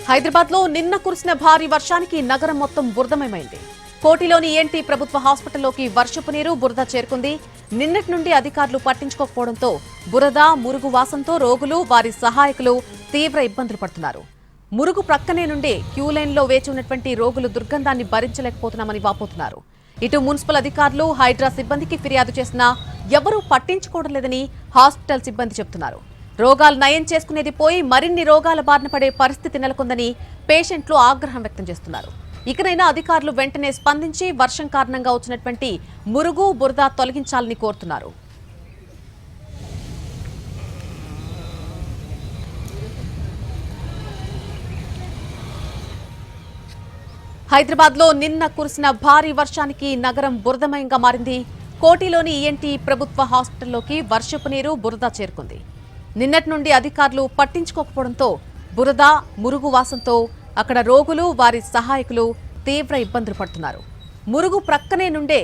హైదరాబాద్ లో నిన్న కురిసిన భారీ వర్షానికి నగరం మొత్తం బురదమయమైంది. కోటిలోని ENT ప్రభుత్వ హాస్పిటల్లోకి వర్షపు నీరు బురద చేరుకుంది. నిన్నటి నుండి అధికారులు పట్టించుకోకపోవడంతో బురద మురుగు వాసంతో రోగులు వారి సహాయకులు తీవ్ర ఇబ్బందులు పడుతున్నారు. మురుగు ప్రక్కనే నుండి క్యూ లైన్లో వేచి ఉన్నటువంటి రోగులు దుర్గంధాన్ని భరించలేకపోతున్నామని వాపోతున్నారు. ఇటు మున్సిపల్ అధికారులు హైడ్రా సిబ్బందికి ఫిర్యాదు చేసినా ఎవరూ పట్టించుకోవడం లేదని హాస్పిటల్ సిబ్బంది చెబుతున్నారు. రోగాలు నయం చేసుకునేది పోయి మరిన్ని రోగాల బారిన పడే పరిస్థితి నెలకొందని పేషెంట్లు ఆగ్రహం వ్యక్తం చేస్తున్నారు. ఇకనైనా అధికారులు వెంటనే స్పందించి వర్షం కారణంగా వచ్చినటువంటి మురుగు బురద తొలగించాలని కోరుతున్నారు. హైదరాబాద్ లో నిన్న కురిసిన భారీ వర్షానికి నగరం బురదమయంగా మారింది. కోటిలోని ENT ప్రభుత్వ హాస్పిటల్లోకి వర్షపు నీరు బురద చేరుకుంది. నిన్నటి నుండి అధికారులు పట్టించుకోకపోవడంతో బురద మురుగు వాసంతో అక్కడ రోగులు వారి సహాయకులు తీవ్ర ఇబ్బందులు పడుతున్నారు. మురుగు ప్రక్కనే నుండే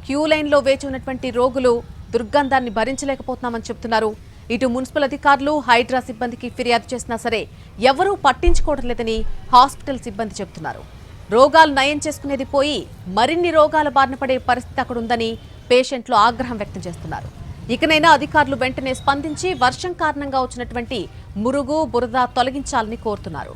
క్యూ లైన్లో వేచి ఉన్నటువంటి రోగులు దుర్గంధాన్ని భరించలేకపోతున్నామని చెబుతున్నారు. ఇటు మున్సిపల్ అధికారులు హైడ్రా సిబ్బందికి ఫిర్యాదు చేసినా సరే ఎవరూ పట్టించుకోవడం లేదని హాస్పిటల్ సిబ్బంది చెబుతున్నారు. రోగాలు నయం చేసుకునేది పోయి మరిన్ని రోగాల బారిన పడే పరిస్థితి అక్కడ ఉందని పేషెంట్లు ఆగ్రహం వ్యక్తం చేస్తున్నారు. ఇకనైనా అధికారులు వెంటనే స్పందించి వర్షం కారణంగా వచ్చినటువంటి మురుగు బురద తొలగించాలని కోరుతున్నారు.